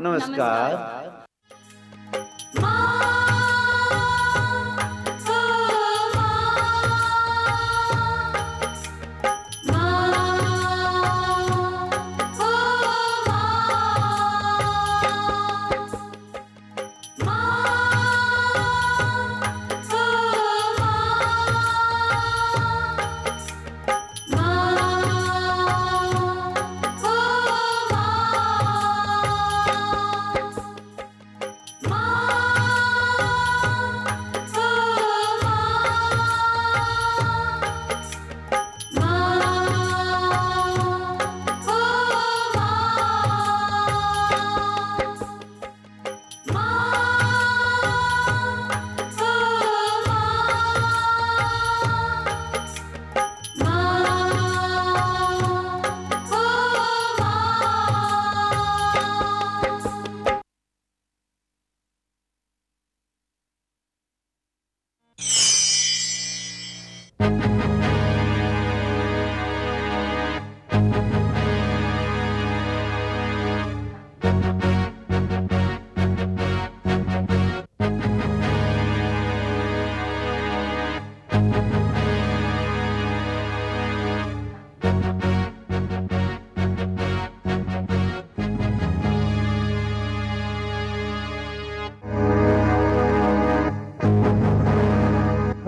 नमस्कार।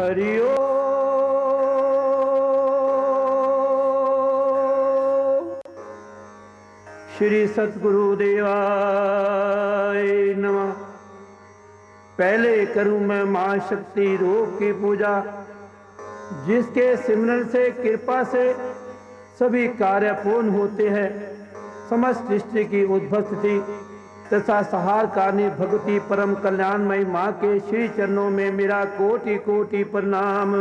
हरिओ श्री सतगुरुदेवाय नमः। पहले करूं मैं मां शक्ति रूप की पूजा, जिसके सिमरन से कृपा से सभी कार्य पूर्ण होते हैं। समस्त सृष्टि की उद्भव स्थिति तथा सहार कारणी भगवती परम कल्याणमयी माँ के श्री चरणों में मेरा कोटि कोटि प्रणाम।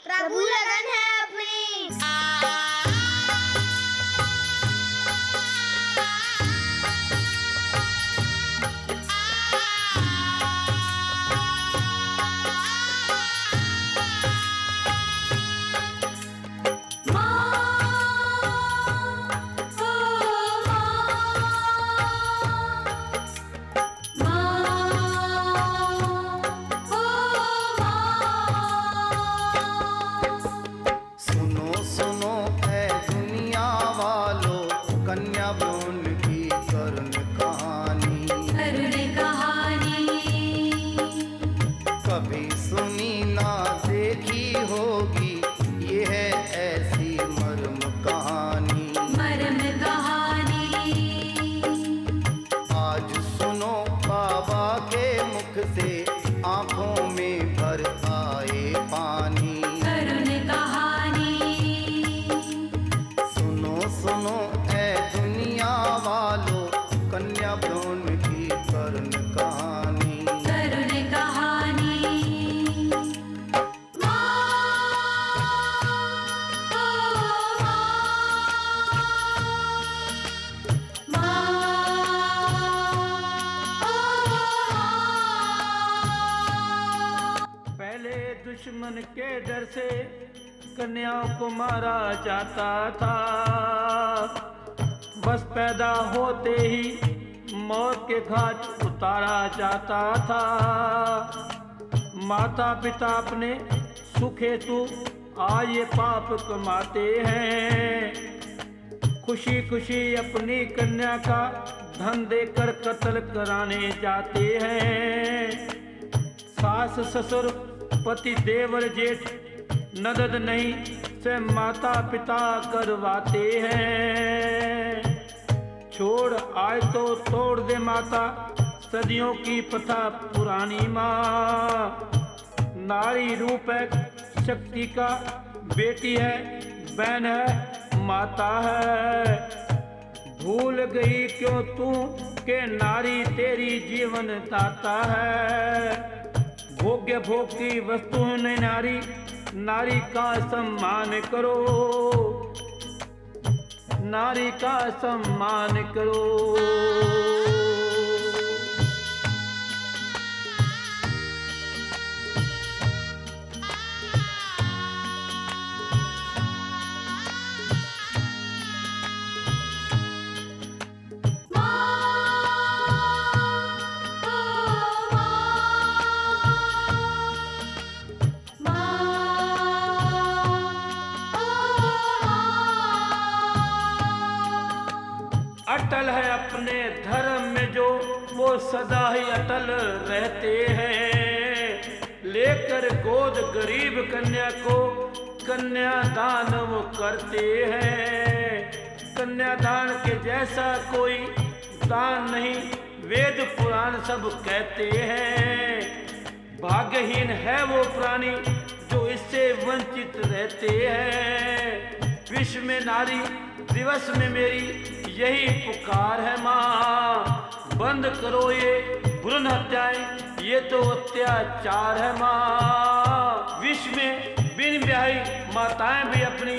प्रभु लगन है अपनी। दुश्मन के डर से कन्याओं को मारा जाता था। बस पैदा होते ही मौत के घाट उतारा जाता था। माता पिता अपने सुख हेतु आज ये पाप कमाते हैं। खुशी खुशी अपनी कन्या का धन देकर कत्ल कराने जाते हैं। सास ससुर पति देवर जेठ नदद नहीं से माता पिता करवाते हैं। छोड़ आए तो तोड़ दे माता, सदियों की प्रथा पुरानी माँ। नारी रूप है शक्ति का, बेटी है बहन है माता है। भूल गई क्यों तू के नारी तेरी जीवन दाता है। भोग्य भोग की वस्तु ने नारी, नारी का सम्मान करो, नारी का सम्मान करो। अटल है अपने धर्म में जो, वो सदा ही अटल रहते हैं। लेकर गोद गरीब कन्या को कन्यादान वो करते हैं। कन्यादान के जैसा कोई दान नहीं, वेद पुराण सब कहते हैं। भाग्यहीन है वो प्राणी जो इससे वंचित रहते हैं। विश्व में नारी दिवस में मेरी यही पुकार है माँ। बंद करो ये भ्रूण हत्याएं, ये तो अत्याचार है माँ। विश्व में बिन ब्याही माताएं भी अपनी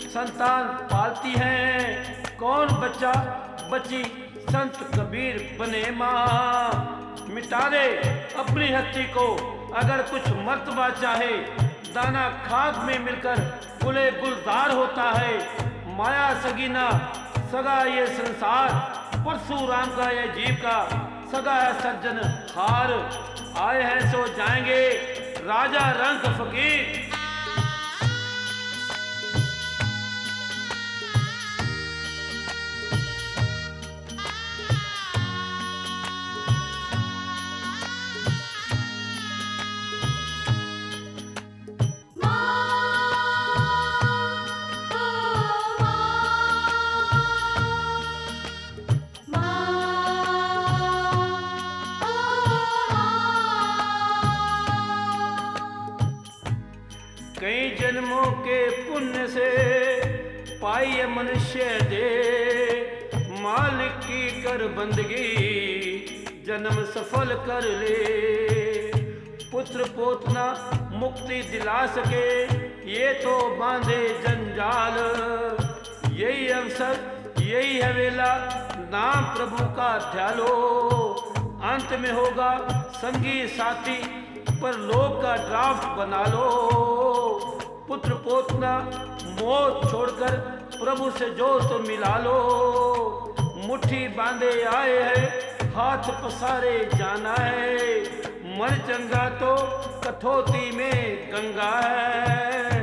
संतान पालती हैं। कौन बच्चा बच्ची संत कबीर बने माँ। मिटा दे अपनी हस्ती को अगर कुछ मर्तबा चाहे। दाना खाद में मिलकर गुले गुलजार होता है। माया सगीना सगा ये संसार, परशुराम का ये जीव का सगा है सज्जन हार। आए हैं सो जाएंगे राजा रंग फकीर। कई जन्मों के पुण्य से पाई मनुष्य दे। मालिक की कर बंदगी जन्म सफल कर ले। पुत्र पोतना मुक्ति दिला सके ये तो बांधे जंजाल। यही अवसर यही है वेला, नाम प्रभु का ध्यालो। अंत में होगा संगी साथी, पर लोग का ड्राफ्ट बना लो। पुत्र पोतना मौत छोड़कर प्रभु से जो तो मिला लो। मुट्ठी बांधे आए हैं, हाथ पसारे जाना है। मन चंगा तो कठौती में गंगा है।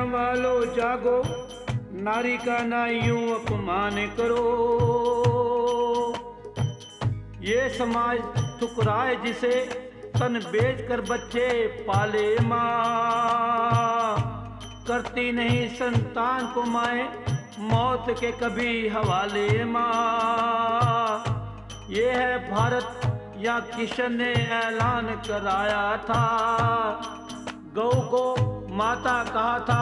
वालों जागो, नारी का ना यूं अपमान करो। ये समाज ठुकराए जिसे तन बेच कर बच्चे पाले माँ। करती नहीं संतान को माए मौत के कभी हवाले माँ। ये है भारत या किशन ने ऐलान कराया था। गौ को माता कहा था,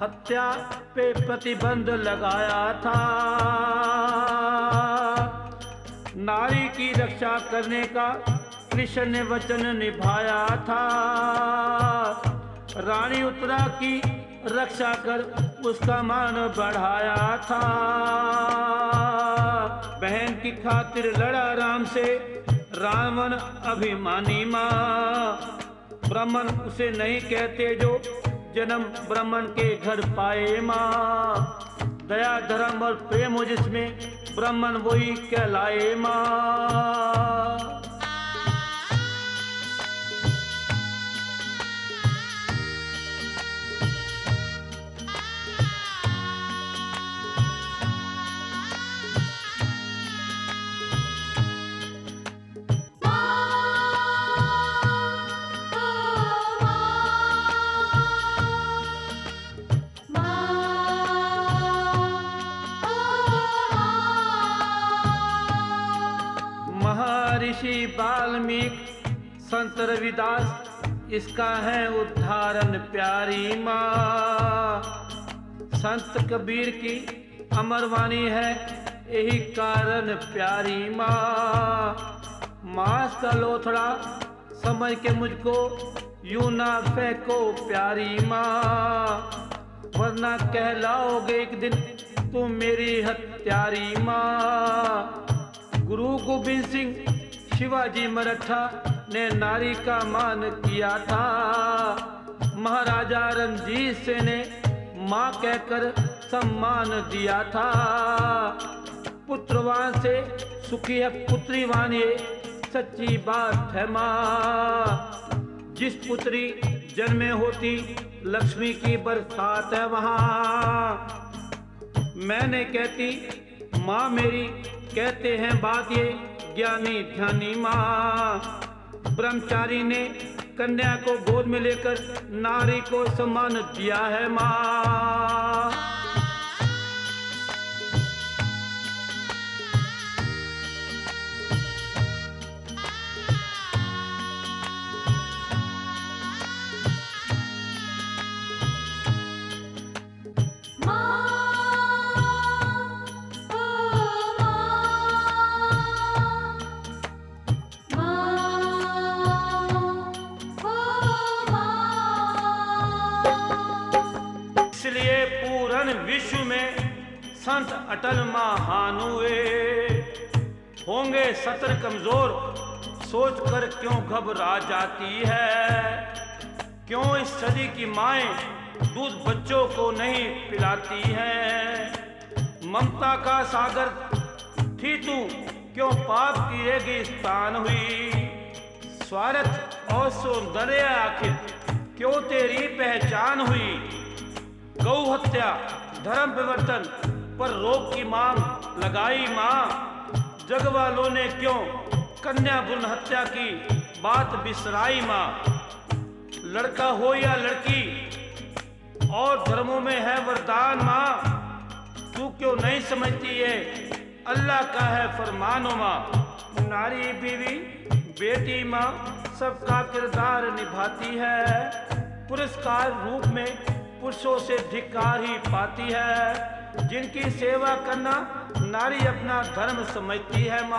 हत्या पे प्रतिबंध लगाया था। नारी की रक्षा करने का कृष्ण ने वचन निभाया था। रानी उत्तरा की रक्षा कर उसका मान बढ़ाया था। बहन की खातिर लड़ा राम से रावण अभिमानी माँ। ब्राह्मण उसे नहीं कहते जो जन्म ब्राह्मण के घर पाए माँ। दया धर्म और प्रेम हो जिसमें ब्राह्मण वही कहलाए माँ। महर्षि वाल्मीकि संत रविदास इसका है उदाहरण प्यारी माँ। संत कबीर की अमर वाणी है यही कारण प्यारी माँ। मांस का लोथड़ा समझ के मुझको यूं ना फेंको प्यारी माँ, वरना कहलाओगे एक दिन तुम मेरी हत्यारी माँ। गुरु गोविंद सिंह शिवाजी मराठा ने नारी का मान किया था। महाराजा रणजीत सिंह ने माँ कहकर सम्मान दिया था। पुत्रवान से सुखी है पुत्रीवान, ये सच्ची बात है माँ। जिस पुत्री जन्मे होती लक्ष्मी की बरसात है वहाँ। मैंने कहती माँ मेरी, कहते हैं बात ये ज्ञानी ध्यानी माँ। ब्रह्मचारी ने कन्या को गोद में लेकर नारी को सम्मान दिया है माँ। इसलिए पूर्ण विश्व में संत अटल महान हुए। होंगे सतर कमजोर सोचकर क्यों घबरा जाती है। क्यों इस सदी की माएं दूध बच्चों को नहीं पिलाती हैं। ममता का सागर थी तू, क्यों पाप की रेगिस्तान हुई। स्वार्थ और सौंदर्य आखिर क्यों तेरी पहचान हुई। गौ हत्या धर्म विवर्तन पर रोक की मांग लगाई माँ। जग वालों ने क्यों कन्या भ्रूण हत्या की बात बिसराई माँ। लड़का हो या लड़की और धर्मों में है वरदान माँ। तू क्यों नहीं समझती है अल्लाह का है फरमानो माँ। नारी बीवी बेटी माँ सबका किरदार निभाती है। पुरस्कार रूप में पुरुषों से धिक्कार ही पाती है। जिनकी सेवा करना नारी अपना धर्म समझती है माँ।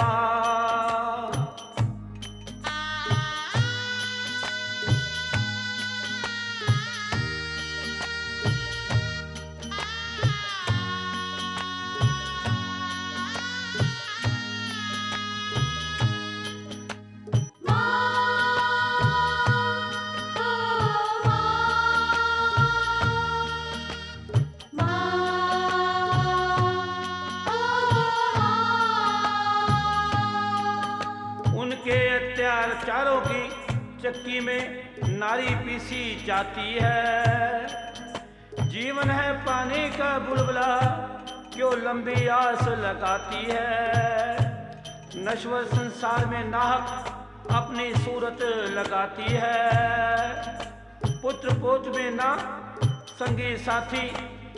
अत्याचारों की चक्की में नारी पीसी जाती है। जीवन है पानी का बुलबुला क्यों लंबी आस लगाती है। नश्वर संसार में नाहक अपनी सूरत लगाती है। पुत्र पोत में ना संगी साथी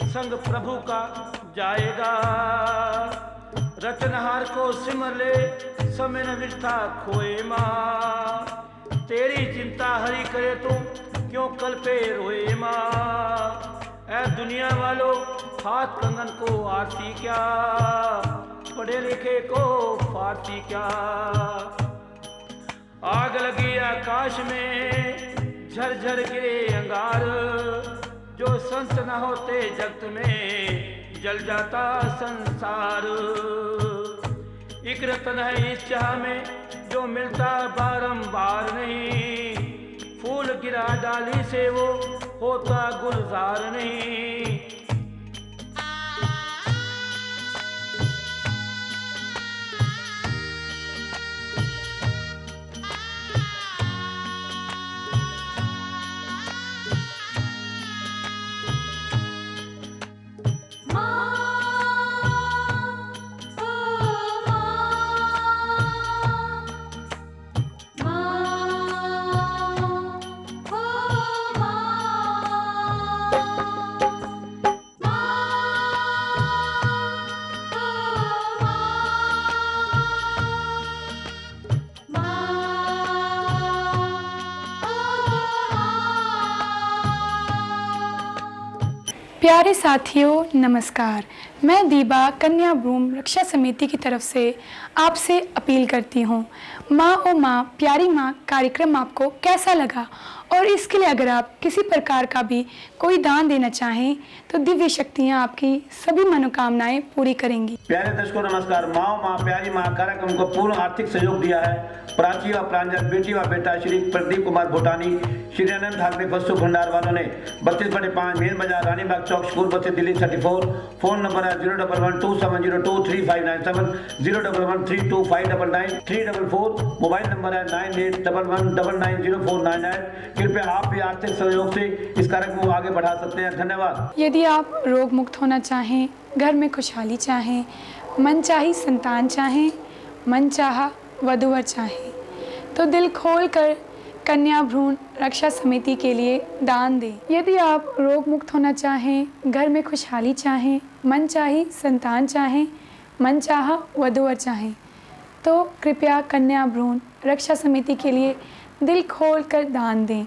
संग प्रभु का जाएगा। रचनहार को सिमर ले समय न विष्ठा खोए माँ। तेरी चिंता हरि करे तो क्यों कल पे रोए माँ। ऐ दुनिया वालों हाथ कंगन को आरती क्या, पढ़े लिखे को फारसी क्या। आग लगी आकाश में झरझर के अंगार, जो संत न होते जगत में जल जाता संसार। एक रतन है इस चाह में जो मिलता बारंबार नहीं, फूल गिरा डाली से वो होता गुलजार नहीं। प्यारे साथियों नमस्कार, मैं दीबा कन्या भ्रूण रक्षा समिति की तरफ से आपसे अपील करती हूँ। माँ ओ माँ प्यारी माँ कार्यक्रम आपको कैसा लगा, और इसके लिए अगर आप किसी प्रकार का भी कोई दान देना चाहें तो दिव्य शक्तियाँ आपकी सभी मनोकामनाएं पूरी करेंगी। प्यारे दर्शकों नमस्कार। माँ प्यारी माँ कार्यक्रम को पूर्ण आर्थिक सहयोग दिया है प्राची व प्रांजल, बेटी व बेटा श्री प्रदीप कुमार भूटानी, श्री अनंत ठाकरे वस्तु भंडार वालों ने 32/5 मेन बाजार रानीबाग चौक स्कूल बच्चे दिल्ली 34। फोन नंबर है 01127023597, 011325999 344। मोबाइल नंबर है 9811990499। कृपया आप भी आर्थिक सहयोग से इस कार्यक्रम को आगे बढ़ा सकते हैं। धन्यवाद। यदि आप रोग मुक्त होना चाहें, घर में खुशहाली चाहें, मनचाही संतान चाहें, मनचाहा वधूवर चाहें, तो दिल खोल कर कन्या भ्रूण रक्षा समिति के लिए दान दें। यदि आप रोग मुक्त होना चाहें, घर में खुशहाली चाहें, मनचाही संतान चाहें, मनचाहा वधूवर चाहें, तो कृपया कन्या भ्रूण रक्षा समिति के लिए दिल खोल कर दान दें।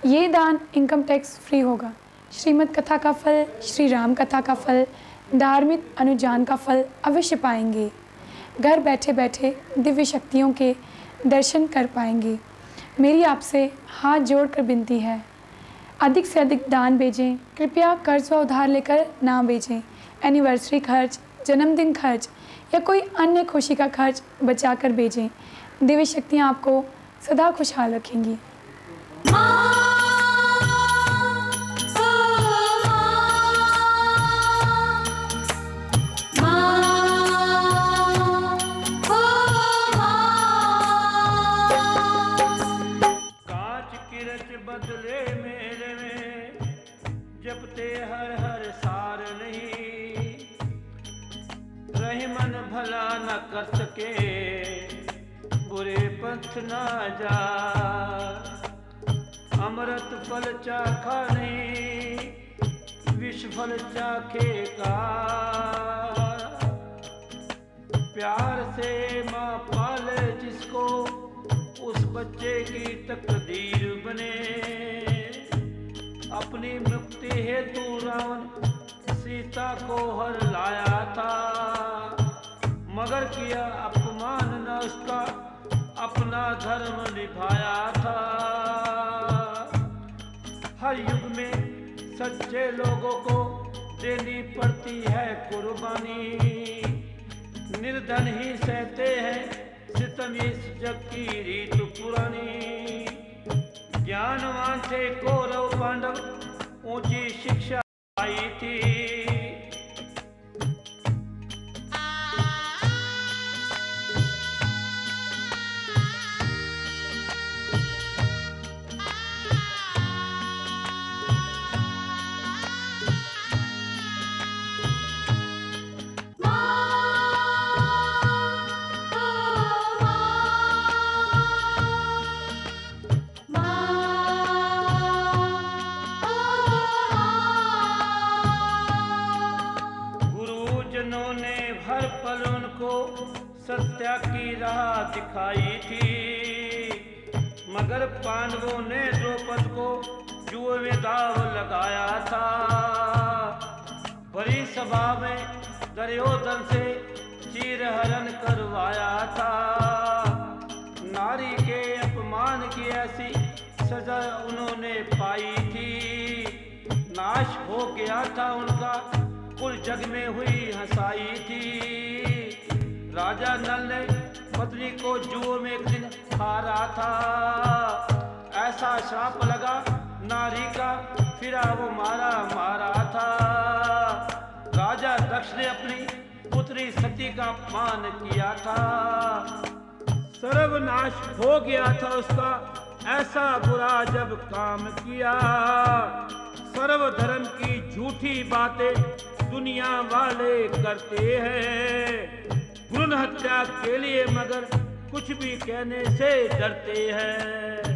ये दान इनकम टैक्स फ्री होगा। श्रीमद् कथा का फल, श्री राम कथा का फल, धार्मिक अनुजान का फल अवश्य पाएंगे। घर बैठे बैठे दिव्य शक्तियों के दर्शन कर पाएंगे। मेरी आपसे हाथ जोड़कर विनती है, अधिक से अधिक दान भेजें। कृपया कर्ज व उधार लेकर ना भेजें। एनिवर्सरी खर्च, जन्मदिन खर्च या कोई अन्य खुशी का खर्च बचाकर भेजें। दिव्य शक्तियाँ आपको सदा खुशहाल रखेंगी। बदले मेरे में जपते हर हर सार नहीं, रही मन भला न कर सके बुरे पंथ ना जा। अमृत फल चाखा नहीं विष फल चाखेगा, प्यार से माँ पाले जिसको उस बच्चे की तकदीर बने। अपनी मुक्ति हेतु रावण सीता को हर लाया था, मगर किया अपमान न उसका अपना धर्म निभाया था। हर युग में सच्चे लोगों को देनी पड़ती है कुर्बानी, निर्धन ही सहते हैं सितम इस जग की रीत पुरानी। ज्ञानवान थे कौरव पांडव, ऊंची शिक्षा आई थी। सत्या की राह दिखाई थी, मगर पांडवों ने द्रौपद को जुए में दाव लगाया था। बड़ी सभा में दुर्योधन से चीरहरण करवाया था। नारी के अपमान की ऐसी सजा उन्होंने पाई थी। नाश हो गया था उनका कुल, जग में हुई हंसाई थी। राजा नल ने पत्नी को जुए में एक दिन हारा था। ऐसा श्राप लगा नारी का, फिर वो मारा था। राजा दक्ष ने अपनी पुत्री सती का अपमान किया था। सर्वनाश हो गया था उसका, ऐसा बुरा जब काम किया। सर्वधर्म की झूठी बातें दुनिया वाले करते हैं। भ्रूण हत्या के लिए मगर कुछ भी कहने से डरते हैं।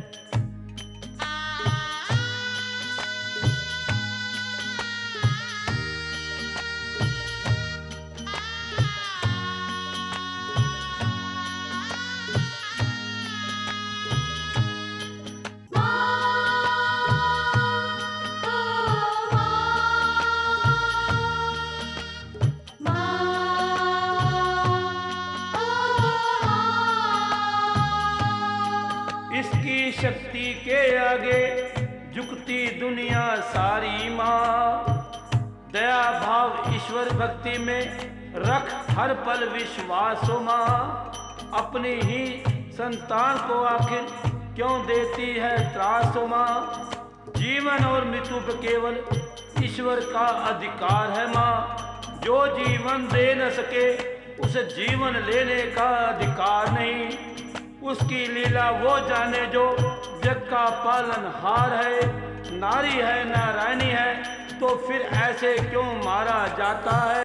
इसकी शक्ति के आगे झुकती दुनिया सारी माँ। दया भाव ईश्वर भक्ति में रख हर पल विश्वास माँ। अपनी ही संतान को आखिर क्यों देती है त्रास माँ। जीवन और मृत्यु पर केवल ईश्वर का अधिकार है माँ। जो जीवन दे न सके उसे जीवन लेने का अधिकार नहीं। उसकी लीला वो जाने जो जग का पालनहार है। नारी है नारायणी है तो फिर ऐसे क्यों मारा जाता है।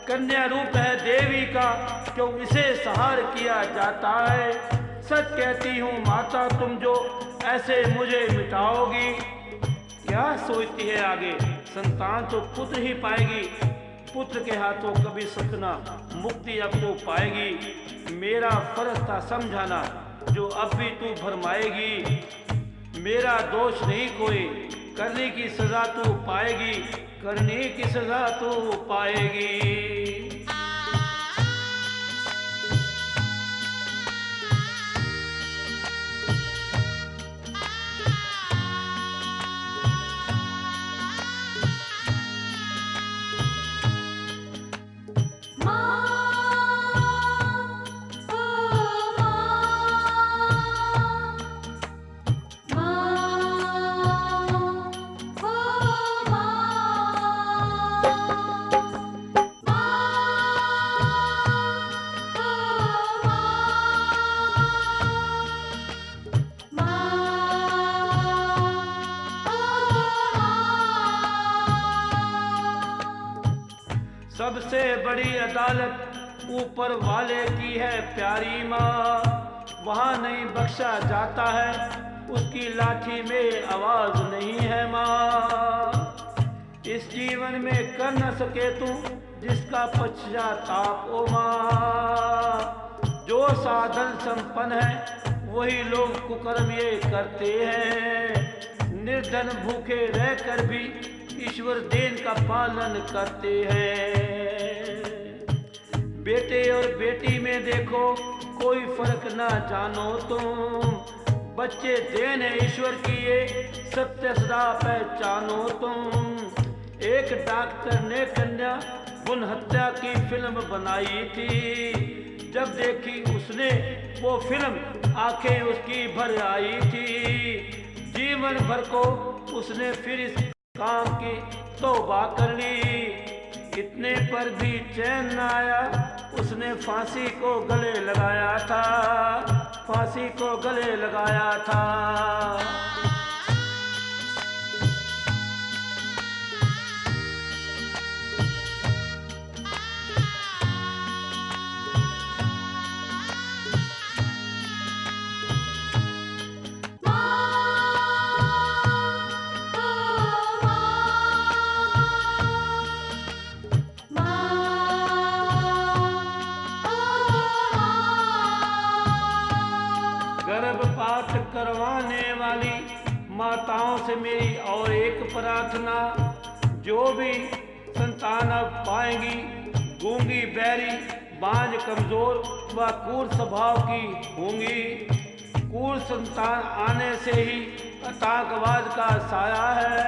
कन्या रूप है देवी का, क्यों इसे सहार किया जाता है। सच कहती हूँ माता तुम जो ऐसे मुझे मिटाओगी। क्या सोचती है आगे, संतान तो पुत्र ही पाएगी। पुत्र के हाथों कभी सतना मुक्ति अब तो पाएगी। मेरा फर्ज था समझाना जो अब भी तू भरमाएगी। मेरा दोष नहीं कोई, करने की सजा तू पाएगी। करने की सजा तू पाएगी। सबसे बड़ी अदालत ऊपर वाले की है प्यारी माँ। वहाँ नहीं बख्शा जाता है, उसकी लाठी में आवाज नहीं है माँ। इस जीवन में कर न सके तू जिसका पश्चाताप ओ माँ। जो साधन संपन्न है वही लोग कुकर्म ये करते हैं। निर्धन भूखे रहकर भी ईश्वर देन का पालन करते हैं। बेटे और बेटी में देखो कोई फर्क ना जानो तुम। बच्चे देन है ईश्वर की ये सत्य सदा पहचानो तुम। एक डॉक्टर ने कन्या भ्रूण हत्या की फिल्म बनाई थी। जब देखी उसने वो फिल्म आंखें उसकी भर आई थी। जीवन भर को उसने फिर इस काम की तौबा कर ली। इतने पर भी चैन न आया, उसने फांसी को गले लगाया था। फांसी को गले लगाया था। गर्भपात करवाने वाली माताओं से मेरी और एक प्रार्थना, जो भी संतान अब पाएंगी, गूंगी, बैरी, बांझ, कमजोर व क्रूर स्वभाव की होंगी। क्रूर संतान आने से ही आतंकवाद का साया है।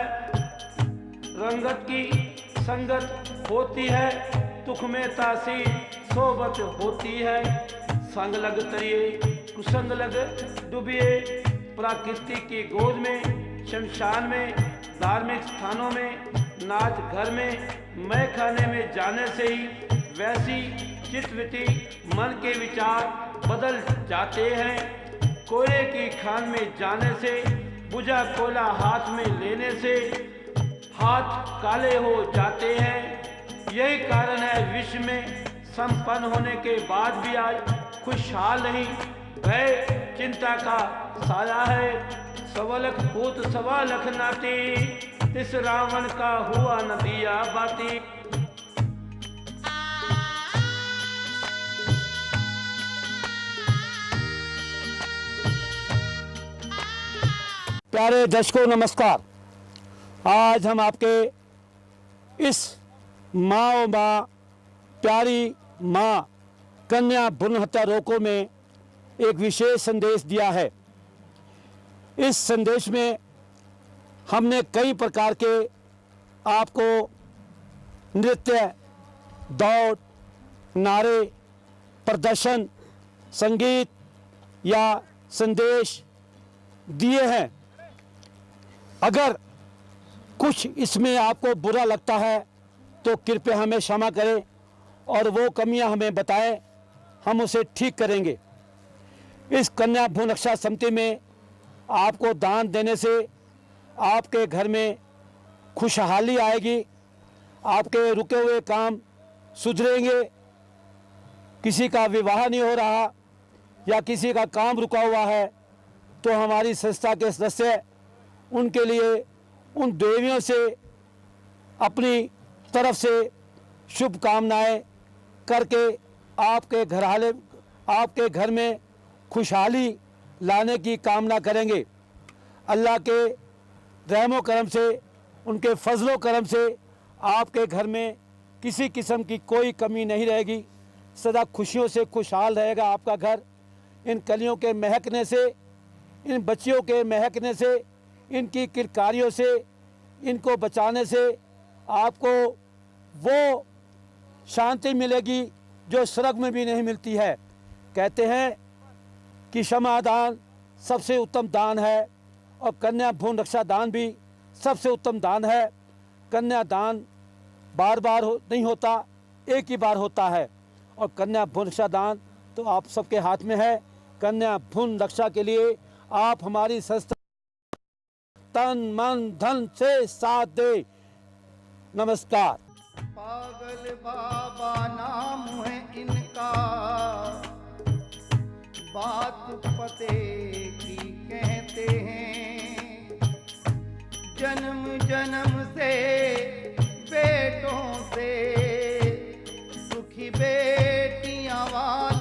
रंगत की संगत होती है, तुख में तासीर सोबत होती है। संग लग तरिए कुसंग लग डूबिए, प्रकृति की गोद में, शमशान में, धार्मिक स्थानों में, नाच घर में, मैं खाने में जाने से ही वैसी चित्तवृत्ति, मन के विचार बदल जाते हैं। कोयले की खान में जाने से, बुझा कोयला हाथ में लेने से हाथ काले हो जाते हैं। यही कारण है विश्व में संपन्न होने के बाद भी आज खुशहाल नहीं, भय चिंता का साया है। सवलख भूत सवा लख नाती, इस रावण का हुआ न दिया बाती। प्यारे दर्शकों नमस्कार। आज हम आपके इस माँ प्यारी माँ कन्या भ्रूण हत्या रोको में एक विशेष संदेश दिया है। इस संदेश में हमने कई प्रकार के आपको नृत्य, दौड़, नारे, प्रदर्शन, संगीत या संदेश दिए हैं। अगर कुछ इसमें आपको बुरा लगता है तो कृपया हमें क्षमा करें और वो कमियां हमें बताएं, हम उसे ठीक करेंगे। इस कन्या भ्रूण रक्षा समिति में आपको दान देने से आपके घर में खुशहाली आएगी, आपके रुके हुए काम सुधरेंगे। किसी का विवाह नहीं हो रहा या किसी का काम रुका हुआ है तो हमारी संस्था के सदस्य उनके लिए उन देवियों से अपनी तरफ से शुभकामनाएं करके आपके घर में खुशहाली लाने की कामना करेंगे। अल्लाह के रहमो करम से, उनके फजलो करम से आपके घर में किसी किस्म की कोई कमी नहीं रहेगी। सदा खुशियों से खुशहाल रहेगा आपका घर। इन कलियों के महकने से, इन बच्चियों के महकने से, इनकी किरकारियों से, इनको बचाने से आपको वो शांति मिलेगी जो स्वर्ग में भी नहीं मिलती है। कहते हैं कि क्षमा दान सबसे उत्तम दान है और कन्या भ्रूण रक्षा दान भी सबसे उत्तम दान है। कन्या दान बार बार नहीं होता, एक ही बार होता है और कन्या भ्रूण रक्षा दान तो आप सबके हाथ में है। कन्या भ्रूण रक्षा के लिए आप हमारी संस्था तन मन धन से साथ दे। नमस्कार। पागल बाबा नाम है इनका, बात पते की कहते हैं। जन्म जन्म से बेटों से सुखी बेटियां वाले